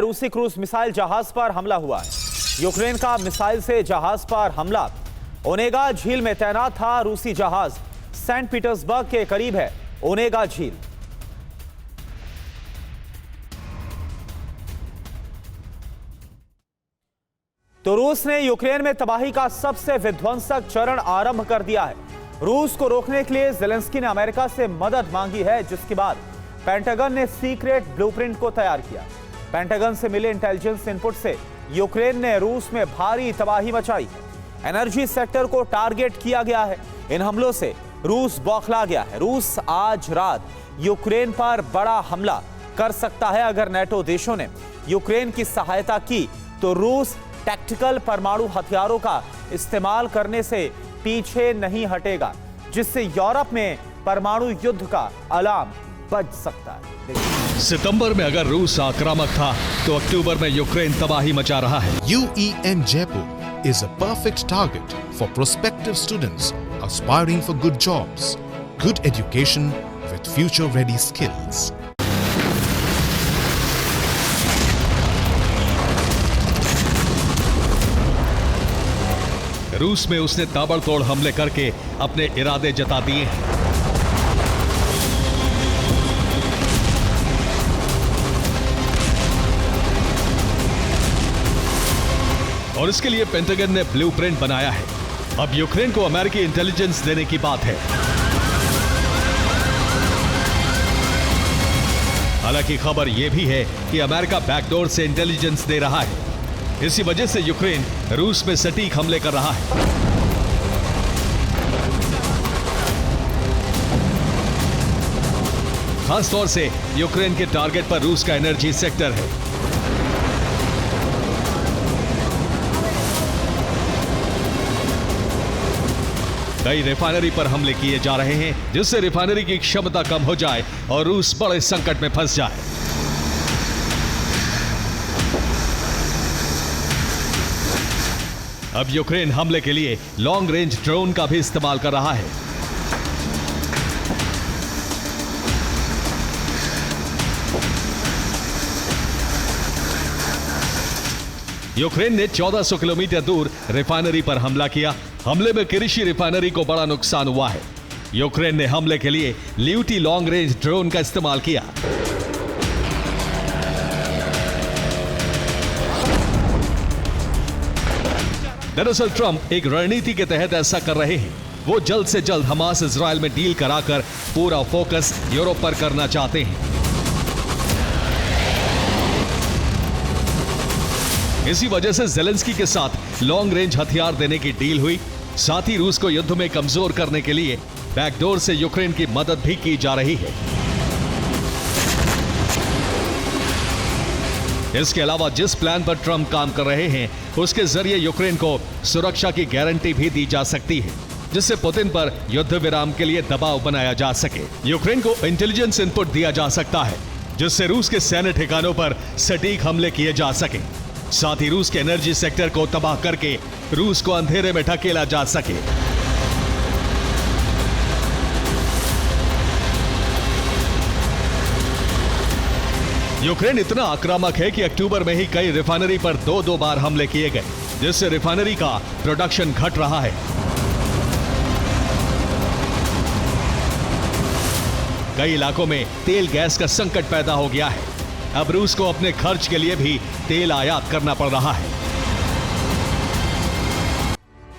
रूसी cruise missile जहाज पर हमला हुआ है। यूक्रेन का मिसाइल से जहाज पर हमला। ओनेगा झील में तैनात था रूसी जहाज। सेंट पीटर्सबर्ग के करीब है ओनेगा झील। तो रूस ने यूक्रेन में तबाही का सबसे विध्वंसक चरण आरंभ कर दिया है। रूस को रोकने के लिए ज़ेलेंस्की ने अमेरिका से मदद मांगी है, जिसके बाद पेंटागन ने सीक्रेट ब्लूप्रिंट को तैयार किया। पेंटागन से मिले इंटेलिजेंस इनपुट से यूक्रेन ने रूस में भारी तबाही मचाई है। एनर्जी सेक्टर को टारगेट किया गया है। इन हमलों से रूस बौखला गया है। रूस आज रात यूक्रेन पर बड़ा हमला कर सकता है। अगर नेटो देशों ने यूक्रेन की सहायता की तो रूस टैक्टिकल परमाणु हथियारों का इस्तेमाल करने से पीछे नहीं हटेगा, जिससे यूरोप में परमाणु युद्ध का अलार्म बज सकता है। सितंबर में अगर रूस आक्रामक था तो अक्टूबर में यूक्रेन तबाही मचा रहा है। UEN Jaipur is a perfect target for prospective students aspiring for good jobs, good education with future-ready skills. रूस में उसने ताबड़तोड़ हमले करके अपने इरादे जता दिए हैं। और इसके लिए पेंटागन ने ब्लूप्रिंट बनाया है। अब यूक्रेन को अमेरिकी इंटेलिजेंस देने की बात है। हालांकि खबर यह भी है कि अमेरिका बैकडोर से इंटेलिजेंस दे रहा है। इसी वजह से यूक्रेन रूस में सटीक हमले कर रहा है। खासतौर से यूक्रेन के टारगेट पर रूस का एनर्जी सेक्टर है। कई रिफाइनरी पर हमले किए जा रहे हैं, जिससे रिफाइनरी की क्षमता कम हो जाए और रूस बड़े संकट में फंस जाए। अब यूक्रेन हमले के लिए लॉन्ग रेंज ड्रोन का भी इस्तेमाल कर रहा है। यूक्रेन ने 1400 किलोमीटर दूर रिफाइनरी पर हमला किया। हमले में किरीशी रिफाइनरी को बड़ा नुकसान हुआ है। यूक्रेन ने हमले के लिए ल्यूटी लॉन्ग रेंज ड्रोन का इस्तेमाल किया। दरअसल ट्रंप एक रणनीति के तहत ऐसा कर रहे हैं। वो जल्द से जल्द हमास इजराइल में डील कराकर पूरा फोकस यूरोप पर करना चाहते हैं। इसी वजह से ज़ेलेंस्की के साथ लॉन्ग रेंज हथियार देने की डील हुई। साथ ही रूस को युद्ध में कमजोर करने के लिए बैकडोर से यूक्रेन की मदद भी की जा रही है। इसके अलावा जिस प्लान पर ट्रंप काम कर रहे हैं, उसके जरिए यूक्रेन को सुरक्षा की गारंटी भी दी जा सकती है, जिससे पुतिन पर युद्ध विराम के लिए दबाव बनाया जा सके। यूक्रेन को इंटेलिजेंस इनपुट दिया जा सकता है, जिससे रूस के सैन्य ठिकानों पर सटीक हमले किए जा सके। साथ ही रूस के एनर्जी सेक्टर को तबाह करके रूस को अंधेरे में ढकेला जा सके। यूक्रेन इतना आक्रामक है कि अक्टूबर में ही कई रिफाइनरी पर दो बार हमले किए गए, जिससे रिफाइनरी का प्रोडक्शन घट रहा है। कई इलाकों में तेल गैस का संकट पैदा हो गया है। अब रूस को अपने खर्च के लिए भी तेल आयात करना पड़ रहा है।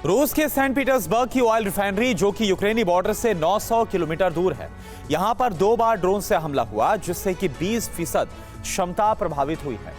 रूस के सेंट पीटर्सबर्ग की ऑयल रिफाइनरी, जो कि यूक्रेनी बॉर्डर से 900 किलोमीटर दूर है, यहां पर 2 बार ड्रोन से हमला हुआ, जिससे कि 20% क्षमता प्रभावित हुई है।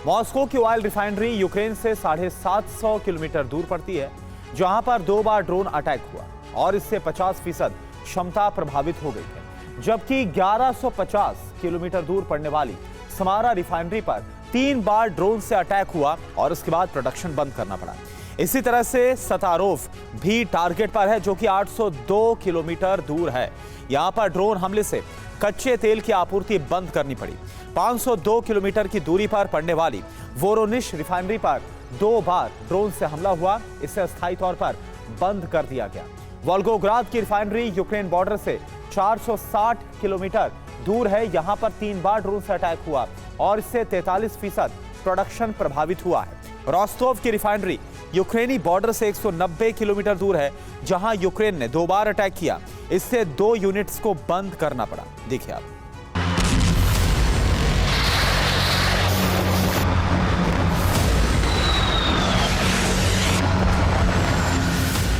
मॉस्को की ऑयल रिफाइनरी यूक्रेन से 750 किलोमीटर दूर पड़ती है, जहां पर 2 बार ड्रोन अटैक हुआ और इससे 50% क्षमता प्रभावित हो गई है। जबकि 1150 किलोमीटर दूर पड़ने वाली समारा रिफाइनरी पर 3 बार ड्रोन से अटैक हुआ और उसके बाद प्रोडक्शन बंद करना पड़ा। इसी तरह से सतारोफ भी टारगेट पर है, जो कि 802 किलोमीटर दूर है। यहां पर ड्रोन हमले से कच्चे तेल की आपूर्ति बंद करनी पड़ी। 502 किलोमीटर की दूरी पर पड़ने वाली वोरोनिश रिफाइनरी पर 2 बार ड्रोन से हमला हुआ, इसे अस्थायी तौर पर बंद कर दिया गया। वोल्गोग्राद की रिफाइनरी यूक्रेन बॉर्डर से 460 किलोमीटर दूर है। यहां पर 3 बार ड्रोन से अटैक हुआ और इससे 43% प्रोडक्शन प्रभावित हुआ है। रोस्टोव की रिफाइनरी यूक्रेनी बॉर्डर से 190 किलोमीटर दूर है, जहां यूक्रेन ने 2 बार अटैक किया। इससे 2 यूनिट्स को बंद करना पड़ा। देखिए आप।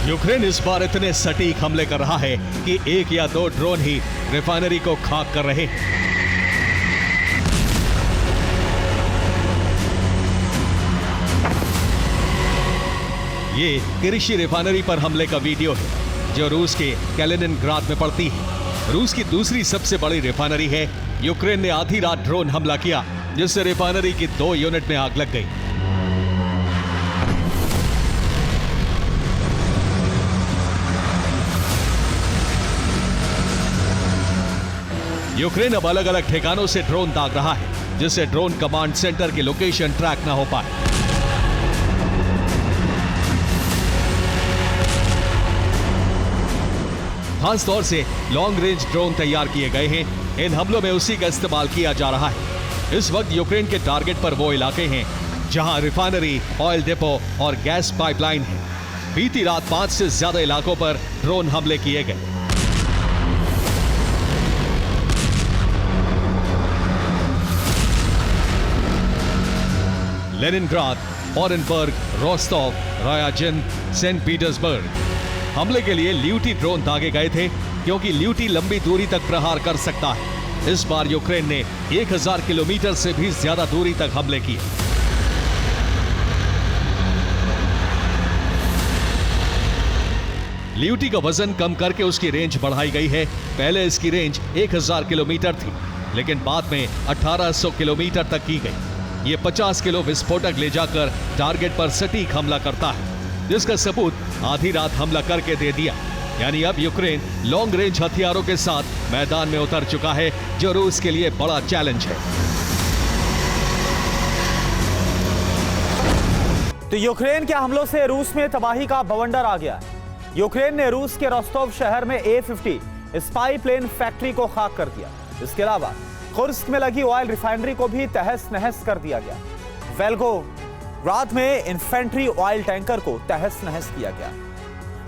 यूक्रेन इस बार इतने सटीक हमले कर रहा है कि 1 या 2 ड्रोन ही रिफाइनरी को खाक कर रहे हैं। ये किरीशी रिफाइनरी पर हमले का वीडियो है, जो रूस के कैलिनिनग्राद में पड़ती है। रूस की दूसरी सबसे बड़ी रिफाइनरी है। यूक्रेन ने आधी रात ड्रोन हमला किया, जिससे रिफाइनरी की 2 यूनिट में आग लग गई। यूक्रेन अब अलग अलग ठिकानों से ड्रोन दाग रहा है, जिससे ड्रोन कमांड सेंटर की लोकेशन ट्रैक ना हो पाए। खास तौर से लॉन्ग रेंज ड्रोन तैयार किए गए हैं। इन हमलों में उसी का इस्तेमाल किया जा रहा है। इस वक्त यूक्रेन के टारगेट पर वो इलाके हैं जहां रिफाइनरी, ऑयल डिपो और गैस पाइपलाइन है। बीती रात 5 से ज्यादा इलाकों पर ड्रोन हमले किए गए। Leningrad, Orenburg, Rostov, Ryazan, Saint Petersburg. हमले के लिए ल्यूटी ड्रोन दागे गए थे, क्योंकि ल्यूटी लंबी दूरी तक प्रहार कर सकता है। इस बार यूक्रेन ने 1000 किलोमीटर से भी ज्यादा दूरी तक हमले किए। ल्यूटी का वजन कम करके उसकी रेंज बढ़ाई गई है। पहले इसकी रेंज 1000 किलोमीटर थी, लेकिन बाद में 1800 किलोमीटर तक की गई। ये 50 किलो विस्फोटक ले जाकर टारगेट पर सटीक हमला करता है, जिसका सबूत आधी रात हमला करके दे दिया। यानी अब यूक्रेन लॉन्ग रेंज हथियारों के साथ मैदान में उतर चुका है, जो रूस के लिए बड़ा चैलेंज है। तो यूक्रेन के हमलों से रूस में तबाही का बवंडर आ गया है। यूक्रेन ने रूस के रोस्टोव शहर में A-50 स्पाई प्लेन फैक्ट्री को खाक कर दिया। इसके अलावा कुर्स्क में लगी ऑयल रिफाइनरी को भी तहस नहस कर दिया गया। वोल्गोग्राद में इन्फेंट्री ऑयल टैंकर को तहस नहस किया गया।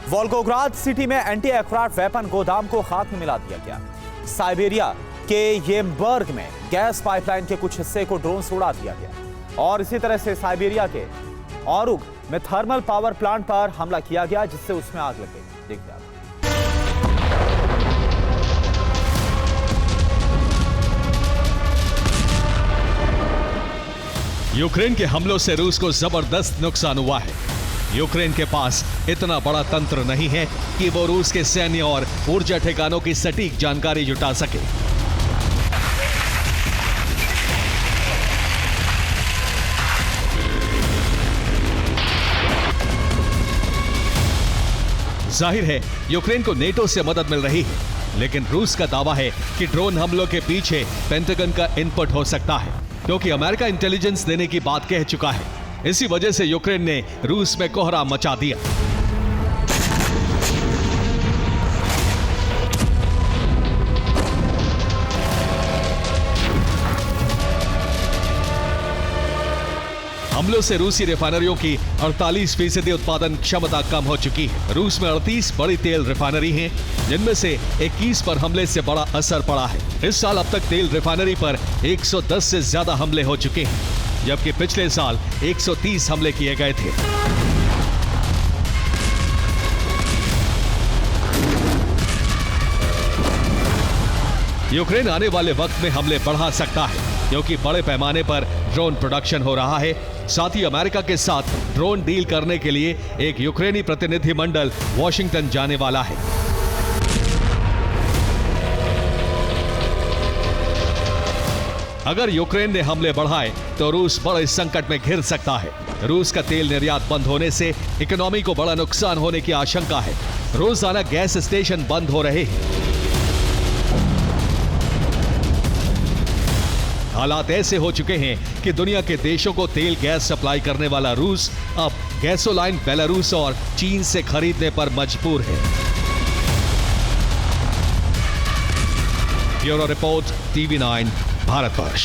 वोल्गोग्राद सिटी में एंटी एयरक्राफ्ट वेपन गोदाम को खाक में मिला दिया गया। साइबेरिया के येमबर्ग में गैस पाइपलाइन के कुछ हिस्से को ड्रोन से उड़ा दिया गया। और इसी तरह से साइबेरिया के औरुग में थर्मल पावर प्लांट पर हमला किया गया, जिससे उसमें आग लग गई। देखिए आप। यूक्रेन के हमलों से रूस को जबरदस्त नुकसान हुआ है। यूक्रेन के पास इतना बड़ा तंत्र नहीं है कि वो रूस के सैन्य और ऊर्जा ठिकानों की सटीक जानकारी जुटा सके। जाहिर है यूक्रेन को नेटो से मदद मिल रही है, लेकिन रूस का दावा है कि ड्रोन हमलों के पीछे पेंटागन का इनपुट हो सकता है, क्योंकि अमेरिका इंटेलिजेंस देने की बात कह चुका है। इसी वजह से यूक्रेन ने रूस में कोहराम मचा दिया। हमलों से रूसी रिफाइनरियों की 48% उत्पादन क्षमता कम हो चुकी है। रूस में 38 बड़ी तेल रिफाइनरी हैं, जिनमें से 21 पर हमले से बड़ा असर पड़ा है। इस साल अब तक तेल रिफाइनरी पर 110 से ज्यादा हमले हो चुके हैं, जबकि पिछले साल 130 हमले किए गए थे। यूक्रेन आने वाले वक्त में हमले बढ़ा सकता है, क्योंकि बड़े पैमाने पर ड्रोन प्रोडक्शन हो रहा है। साथ ही अमेरिका के साथ ड्रोन डील करने के लिए एक यूक्रेनी प्रतिनिधिमंडल वॉशिंगटन जाने वाला है। अगर यूक्रेन ने हमले बढ़ाए तो रूस बड़े संकट में घिर सकता है। रूस का तेल निर्यात बंद होने से इकोनॉमी को बड़ा नुकसान होने की आशंका है। रोजाना गैस स्टेशन बंद हो रहे हैं। हालात ऐसे हो चुके हैं कि दुनिया के देशों को तेल गैस सप्लाई करने वाला रूस अब गैसोलाइन बेलारूस और चीन से खरीदने पर मजबूर है। Bureau report, TV9 Bharatvarsh.